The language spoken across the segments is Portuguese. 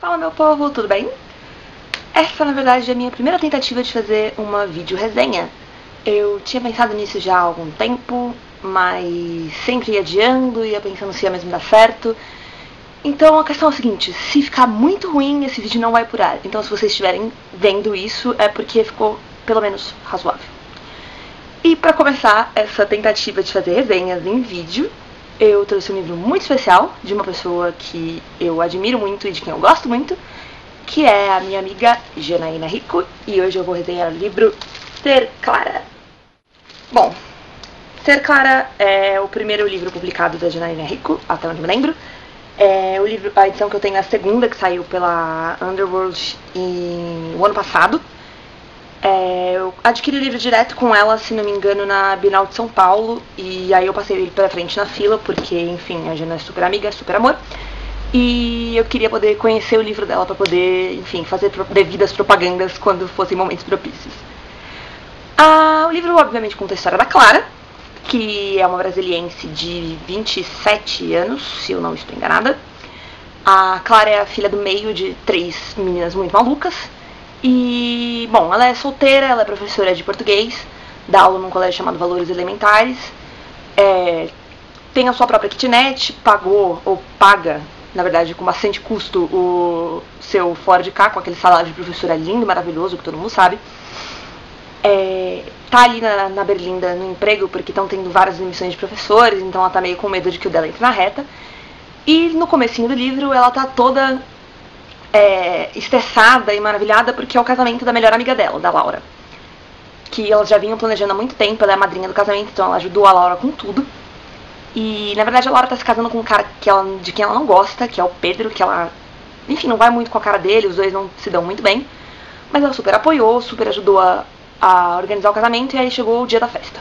Fala, meu povo, tudo bem? Essa, na verdade, é a minha primeira tentativa de fazer uma vídeo resenha. Eu tinha pensado nisso já há algum tempo, mas sempre ia adiando, ia pensando se ia mesmo dar certo. Então a questão é a seguinte, se ficar muito ruim, esse vídeo não vai por ar. Então se vocês estiverem vendo isso, é porque ficou pelo menos razoável. E para começar essa tentativa de fazer resenhas em vídeo, eu trouxe um livro muito especial, de uma pessoa que eu admiro muito e de quem eu gosto muito, que é a minha amiga Janaína Rico, e hoje eu vou resenhar o livro Ser Clara. Bom, Ser Clara é o primeiro livro publicado da Janaína Rico, até onde me lembro. A edição que eu tenho é a segunda, que saiu pela Underworld o ano passado. Eu adquiri o livro direto com ela, se não me engano, na Bienal de São Paulo. E aí eu passei ele pra frente na fila, porque, enfim, a Jana é super amiga, super amor. E eu queria poder conhecer o livro dela pra poder, enfim, fazer devidas propagandas quando fossem momentos propícios. O livro, obviamente, conta a história da Clara, que é uma brasiliense de 27 anos, se eu não estou enganada. A Clara é a filha do meio de 3 meninas muito malucas. E, bom, ela é solteira, ela é professora de português, dá aula num colégio chamado Valores Elementares, tem a sua própria kitnet, pagou, ou paga, na verdade, com bastante custo, o seu Ford Ka, com aquele salário de professora lindo, maravilhoso, que todo mundo sabe. Tá ali na Berlinda no emprego, porque estão tendo várias demissões de professores, então ela tá meio com medo de que o dela entre na reta. E no comecinho do livro ela tá toda estressada e maravilhada porque é o casamento da melhor amiga dela, da Laura. Que elas já vinham planejando há muito tempo, ela é a madrinha do casamento, então ela ajudou a Laura com tudo. E na verdade a Laura tá se casando com um cara de quem ela não gosta, que é o Pedro, que ela, enfim, não vai muito com a cara dele, os dois não se dão muito bem. Mas ela super apoiou, super ajudou a organizar o casamento, e aí chegou o dia da festa.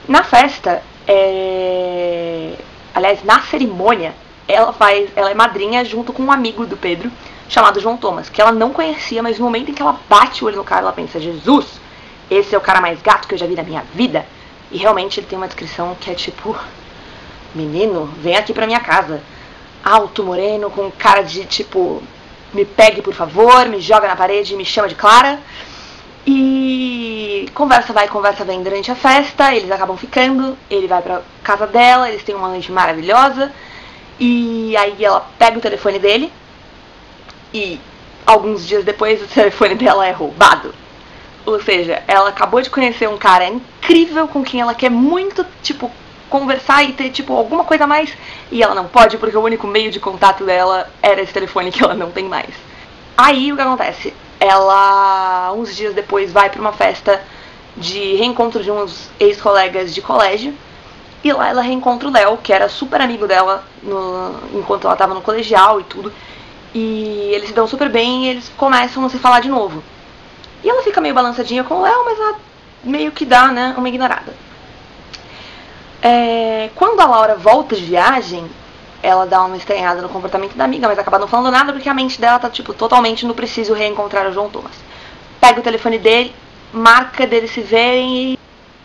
Na festa, aliás, na cerimônia, ela é madrinha junto com um amigo do Pedro, chamado João Thomas, que ela não conhecia, mas no momento em que ela bate o olho no cara, ela pensa, Jesus, esse é o cara mais gato que eu já vi na minha vida. E realmente ele tem uma descrição que é tipo, menino, vem aqui pra minha casa. Alto, moreno, com cara de tipo, me pegue por favor, me joga na parede e me chama de Clara. E conversa vai, conversa vem durante a festa, eles acabam ficando, ele vai pra casa dela, eles têm uma noite maravilhosa. E aí ela pega o telefone dele e alguns dias depois o telefone dela é roubado. Ou seja, ela acabou de conhecer um cara incrível com quem ela quer muito, tipo, conversar e ter, tipo, alguma coisa a mais. E ela não pode porque o único meio de contato dela era esse telefone que ela não tem mais. Aí o que acontece? Ela, uns dias depois, vai pra uma festa de reencontro de uns ex-colegas de colégio. E lá ela reencontra o Léo, que era super amigo dela enquanto ela tava no colegial e tudo. E eles se dão super bem e eles começam a se falar de novo. E ela fica meio balançadinha com o Léo, mas ela meio que dá, né, uma ignorada. Quando a Laura volta de viagem, ela dá uma estranhada no comportamento da amiga, mas acaba não falando nada porque a mente dela tá, tipo, totalmente no preciso reencontrar o João Thomas. Pega o telefone dele, marca deles se verem e...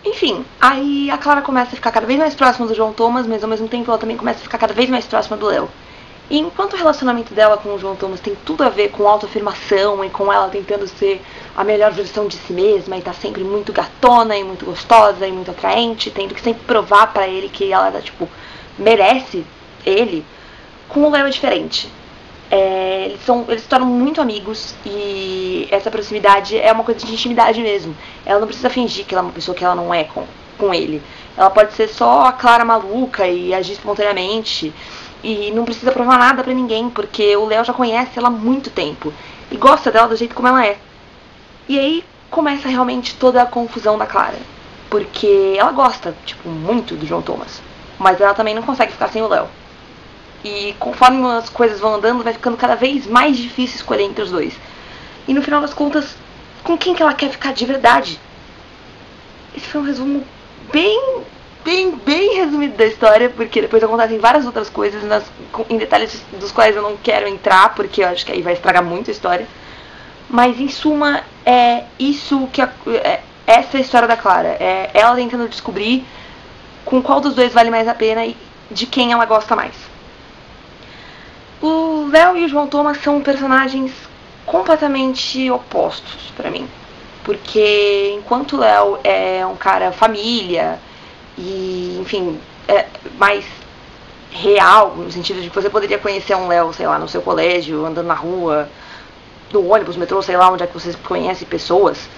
Enfim, aí a Clara começa a ficar cada vez mais próxima do João Thomas, mas ao mesmo tempo ela também começa a ficar cada vez mais próxima do Léo. E enquanto o relacionamento dela com o João Thomas tem tudo a ver com autoafirmação e com ela tentando ser a melhor versão de si mesma e tá sempre muito gatona e muito gostosa e muito atraente, tendo que sempre provar pra ele que ela, tipo, merece ele, com o Léo é diferente. Eles se tornam muito amigos e essa proximidade é uma coisa de intimidade mesmo. Ela não precisa fingir que ela é uma pessoa que ela não é com ele. Ela pode ser só a Clara maluca e agir espontaneamente e não precisa provar nada pra ninguém, porque o Léo já conhece ela há muito tempo e gosta dela do jeito como ela é. E aí começa realmente toda a confusão da Clara, porque ela gosta, tipo, muito do João Thomas, mas ela também não consegue ficar sem o Léo. E conforme as coisas vão andando, vai ficando cada vez mais difícil escolher entre os dois. E no final das contas, com quem que ela quer ficar de verdade? Esse foi um resumo bem resumido da história, porque depois acontecem várias outras coisas em detalhes dos quais eu não quero entrar, porque eu acho que aí vai estragar muito a história. Mas em suma, é isso que essa é a história da Clara. É ela tentando descobrir com qual dos dois vale mais a pena e de quem ela gosta mais. O O Léo e o João Thomas são personagens completamente opostos pra mim. Porque enquanto o Léo é um cara família e, enfim, é mais real, no sentido de que você poderia conhecer um Léo, sei lá, no seu colégio, andando na rua, no ônibus, metrô, sei lá, onde é que você conhece pessoas.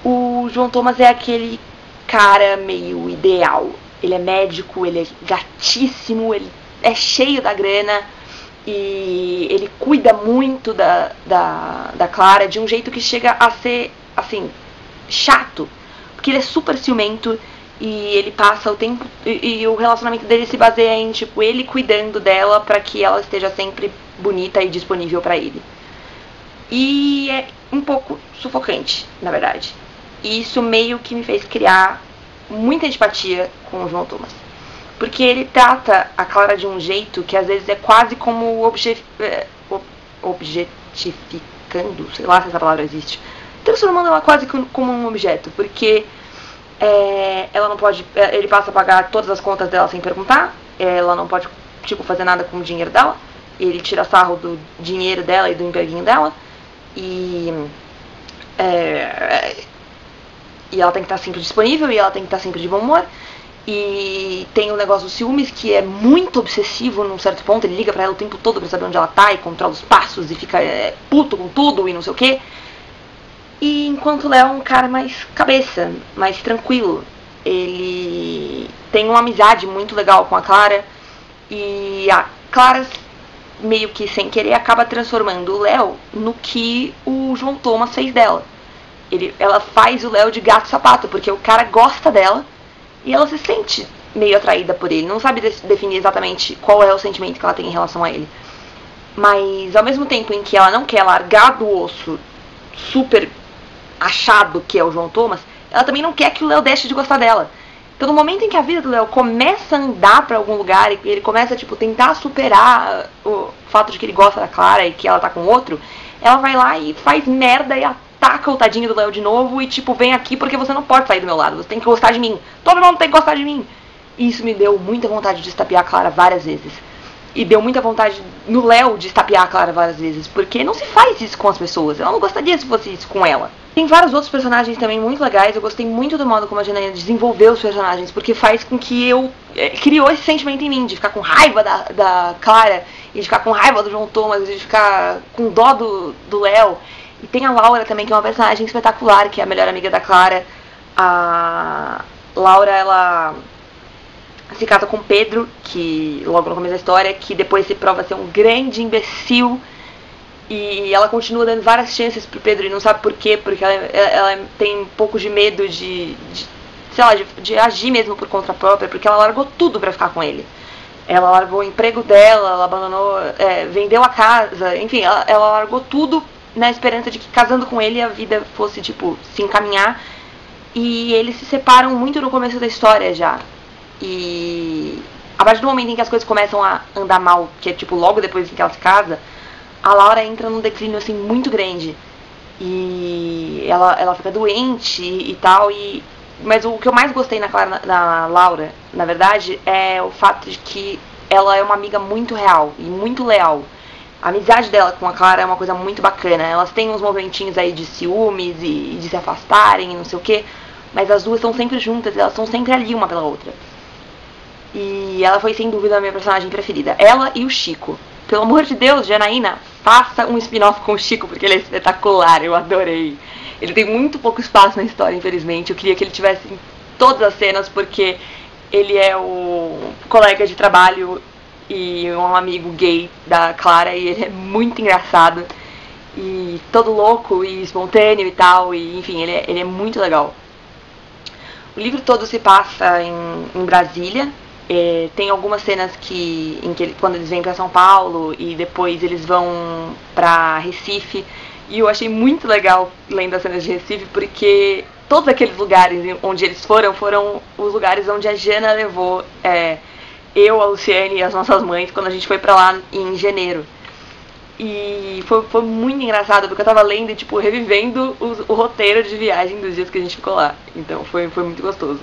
O João Thomas é aquele cara meio ideal. Ele é médico, ele é gatíssimo, ele é cheio da grana e ele cuida muito da Clara de um jeito que chega a ser, assim, chato. Porque ele é super ciumento e ele passa o tempo... E o relacionamento dele se baseia em, tipo, ele cuidando dela pra que ela esteja sempre bonita e disponível pra ele. E é um pouco sufocante, na verdade. E isso meio que me fez criar muita antipatia com o João Thomas. Porque ele trata a Clara de um jeito que às vezes é quase como objetificando, sei lá se essa palavra existe. Transformando ela quase como um objeto, porque ela não pode, ele passa a pagar todas as contas dela sem perguntar, ela não pode, tipo, fazer nada com o dinheiro dela, ele tira sarro do dinheiro dela e do empreguinho dela, e ela tem que estar sempre disponível, e ela tem que estar sempre de bom humor. E tem o negócio dos ciúmes, que é muito obsessivo num certo ponto. Ele liga pra ela o tempo todo pra saber onde ela tá, e controla os passos, e fica puto com tudo, e não sei o quê. E enquanto o Léo é um cara mais cabeça, mais tranquilo. Ele tem uma amizade muito legal com a Clara, e a Clara, meio que sem querer, acaba transformando o Léo no que o João Thomas fez dela. Ela faz o Léo de gato sapato, porque o cara gosta dela, e ela se sente meio atraída por ele. Não sabe definir exatamente qual é o sentimento que ela tem em relação a ele. Mas ao mesmo tempo em que ela não quer largar do osso super achado que é o João Thomas, ela também não quer que o Léo deixe de gostar dela. Então no momento em que a vida do Léo começa a andar pra algum lugar e ele começa, tipo, tentar superar o fato de que ele gosta da Clara e que ela tá com outro, ela vai lá e faz merda e ataca o tadinho do Léo de novo e, tipo, vem aqui porque você não pode sair do meu lado, você tem que gostar de mim. Todo mundo tem que gostar de mim. E isso me deu muita vontade de estapear a Clara várias vezes. E deu muita vontade no Léo de estapear a Clara várias vezes, porque não se faz isso com as pessoas. Eu não gostaria se fosse isso com ela. Tem vários outros personagens também muito legais. Eu gostei muito do modo como a Janaína desenvolveu os personagens, porque faz com que eu... criou esse sentimento em mim, de ficar com raiva da Clara, e de ficar com raiva do João Thomas, e de ficar com dó do Léo. E tem a Laura também, que é uma personagem espetacular, que é a melhor amiga da Clara. A Laura, ela se casa com Pedro, que logo no começo da história, que depois se prova ser um grande imbecil. E ela continua dando várias chances pro Pedro e não sabe por quê, porque ela tem um pouco de medo sei lá, de agir mesmo por conta própria, porque ela largou tudo pra ficar com ele. Ela largou o emprego dela, ela abandonou, vendeu a casa, enfim, ela largou tudo na esperança de que casando com ele a vida fosse, tipo, se encaminhar. E eles se separam muito no começo da história já. E a partir do momento em que as coisas começam a andar mal, que é tipo logo depois que ela se casa, a Laura entra num declínio assim muito grande. E ela fica doente e tal. Mas o que eu mais gostei na Laura, na verdade, é o fato de que ela é uma amiga muito real e muito leal. A amizade dela com a Clara é uma coisa muito bacana. Elas têm uns momentinhos aí de ciúmes e de se afastarem e não sei o que, mas as duas estão sempre juntas, elas estão sempre ali uma pela outra. E ela foi sem dúvida a minha personagem preferida. Ela e o Chico. Pelo amor de Deus, Janaína, faça um spin-off com o Chico, porque ele é espetacular, eu adorei. Ele tem muito pouco espaço na história, infelizmente. Eu queria que ele tivesse em todas as cenas, porque ele é o colega de trabalho e um amigo gay da Clara, e ele é muito engraçado. E todo louco e espontâneo e tal, e enfim, ele é muito legal. O livro todo se passa em Brasília. Tem algumas cenas quando eles vêm para São Paulo e depois eles vão para Recife, e eu achei muito legal lendo as cenas de Recife, porque todos aqueles lugares onde eles foram os lugares onde a Jana levou eu, a Luciane e as nossas mães quando a gente foi para lá em janeiro. E foi muito engraçado, porque eu tava lendo e, tipo, revivendo o roteiro de viagem dos dias que a gente ficou lá. Então foi muito gostoso.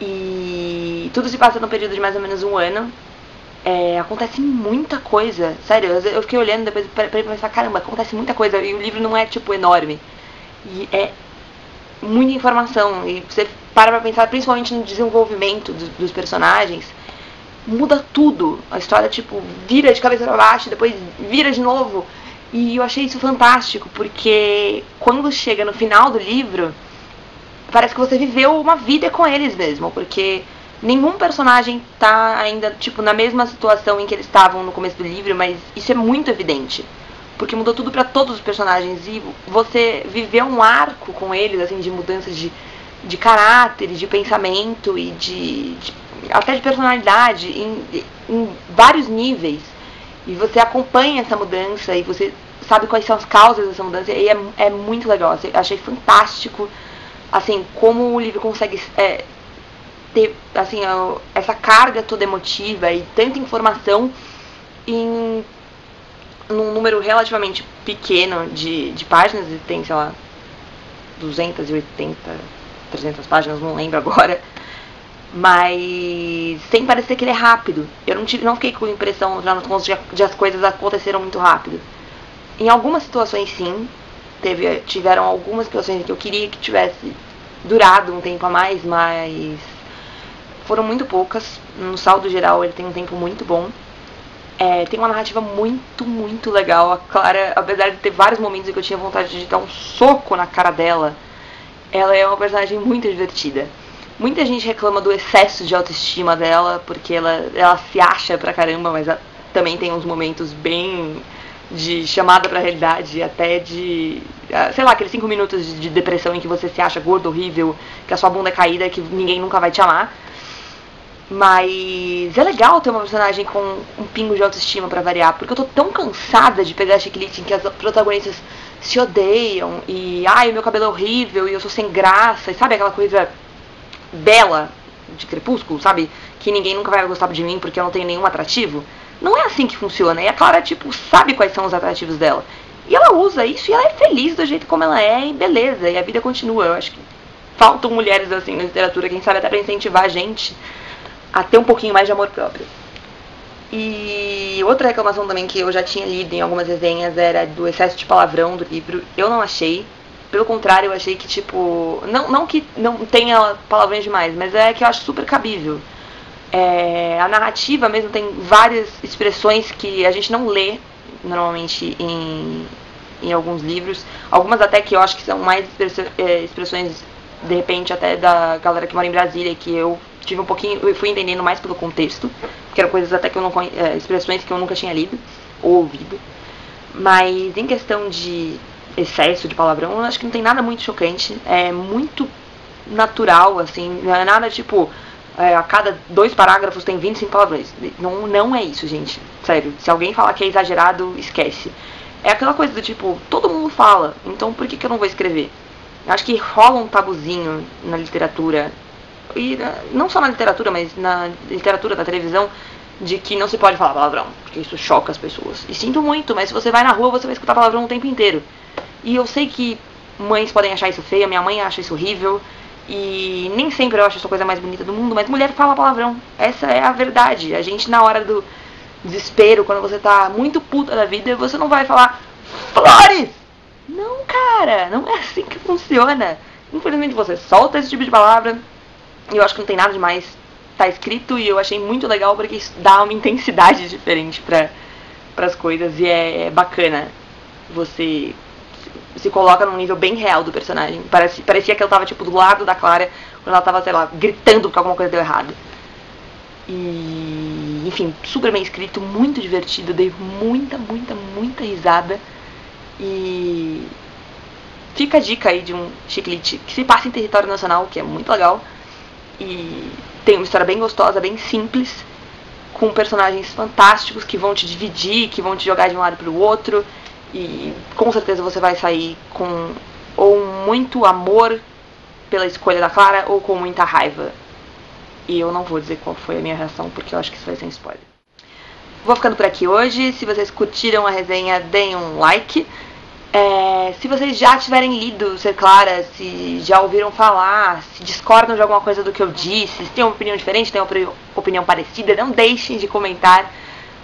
E tudo se passa num período de mais ou menos um ano. Acontece muita coisa, sério, eu fiquei olhando depois pra pensar, caramba, acontece muita coisa, e o livro não é, tipo, enorme, e é muita informação, e você para pra pensar principalmente no desenvolvimento dos personagens, muda tudo, a história, tipo, vira de cabeça pra baixo, depois vira de novo, e eu achei isso fantástico, porque quando chega no final do livro, parece que você viveu uma vida com eles mesmo, porque nenhum personagem tá ainda, tipo, na mesma situação em que eles estavam no começo do livro, mas isso é muito evidente. Porque mudou tudo pra todos os personagens e você viveu um arco com eles, assim, de mudanças de caráter, de pensamento e até de personalidade em vários níveis. E você acompanha essa mudança e você sabe quais são as causas dessa mudança e é muito legal. Eu achei fantástico, assim, como o livro consegue ter, assim, essa carga toda emotiva e tanta informação em num número relativamente pequeno de páginas, e tem, sei lá, 280, 300 páginas, não lembro agora, mas sem parecer que ele é rápido. Eu não fiquei com a impressão, no final das contas, de as coisas aconteceram muito rápido. Em algumas situações, sim, tiveram algumas situações em que eu queria que tivesse durado um tempo a mais, mas foram muito poucas. No saldo geral, ele tem um tempo muito bom. Tem uma narrativa muito, muito legal. A Clara, apesar de ter vários momentos em que eu tinha vontade de dar um soco na cara dela, ela é uma personagem muito divertida. Muita gente reclama do excesso de autoestima dela, porque ela se acha pra caramba, mas também tem uns momentos bem de chamada pra realidade, até de, sei lá, aqueles 5 minutos de depressão em que você se acha gordo, horrível, que a sua bunda é caída, que ninguém nunca vai te amar. Mas é legal ter uma personagem com um pingo de autoestima pra variar, porque eu tô tão cansada de pegar chiclete em que as protagonistas se odeiam e, ai, meu cabelo é horrível e eu sou sem graça, e sabe aquela coisa bela de Crepúsculo, sabe? Que ninguém nunca vai gostar de mim porque eu não tenho nenhum atrativo. Não é assim que funciona, e a Clara, tipo, sabe quais são os atrativos dela. E ela usa isso e ela é feliz do jeito como ela é, e beleza, e a vida continua. Eu acho que faltam mulheres assim na literatura, quem sabe até pra incentivar a gente a ter um pouquinho mais de amor próprio. E outra reclamação também que eu já tinha lido em algumas resenhas era do excesso de palavrão do livro. Eu não achei. Pelo contrário, eu achei que, tipo, não que não tenha palavrões demais, mas é que eu acho super cabível. A narrativa mesmo tem várias expressões que a gente não lê normalmente em alguns livros. Algumas até que eu acho que são mais expressões, de repente, até da galera que mora em Brasília, que eu tive um pouquinho, eu fui entendendo mais pelo contexto, que eram coisas até que eu não expressões que eu nunca tinha lido ou ouvido. Mas em questão de excesso de palavrão, eu acho que não tem nada muito chocante, é muito natural, assim, não é nada tipo, a cada 2 parágrafos tem 25 palavrões. Não é isso, gente, sério, se alguém falar que é exagerado, esquece. É aquela coisa do tipo, todo mundo fala, então por que eu não vou escrever? Eu acho que rola um tabuzinho na literatura, e não só na literatura, mas na literatura da televisão, de que não se pode falar palavrão, porque isso choca as pessoas. E sinto muito, mas se você vai na rua, você vai escutar palavrão o tempo inteiro. E eu sei que mães podem achar isso feio, minha mãe acha isso horrível, e nem sempre eu acho essa coisa mais bonita do mundo, mas mulher fala palavrão. Essa é a verdade. A gente, na hora do desespero, quando você tá muito puta da vida, você não vai falar flores! Não, cara, não é assim que funciona. Infelizmente você solta esse tipo de palavra, e eu acho que não tem nada demais. Tá escrito e eu achei muito legal porque isso dá uma intensidade diferente para as coisas e é bacana. Você se coloca num nível bem real do personagem. Parecia que eu tava tipo do lado da Clara quando ela tava, sei lá, gritando porque alguma coisa deu errado. E, enfim, super bem escrito, muito divertido, dei muita risada. E fica a dica aí de um chiclete que se passa em território nacional, que é muito legal. E tem uma história bem gostosa, bem simples, com personagens fantásticos que vão te dividir, que vão te jogar de um lado para o outro. E com certeza você vai sair com ou muito amor pela escolha da Clara ou com muita raiva. E eu não vou dizer qual foi a minha reação, porque eu acho que isso vai ser um spoiler. Vou ficando por aqui hoje. Se vocês curtiram a resenha, deem um like. Se vocês já tiverem lido Ser Clara, se já ouviram falar, se discordam de alguma coisa do que eu disse, se tem uma opinião diferente, tem uma opinião parecida, não deixem de comentar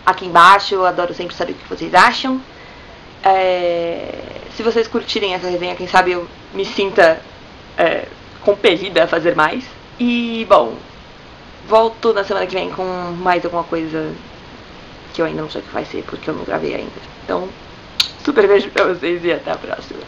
aqui embaixo, eu adoro sempre saber o que vocês acham. Se vocês curtirem essa resenha, quem sabe eu me sinta compelida a fazer mais. E, bom, volto na semana que vem com mais alguma coisa que eu ainda não sei o que vai ser, porque eu não gravei ainda. Então, super beijo pra vocês e até a próxima.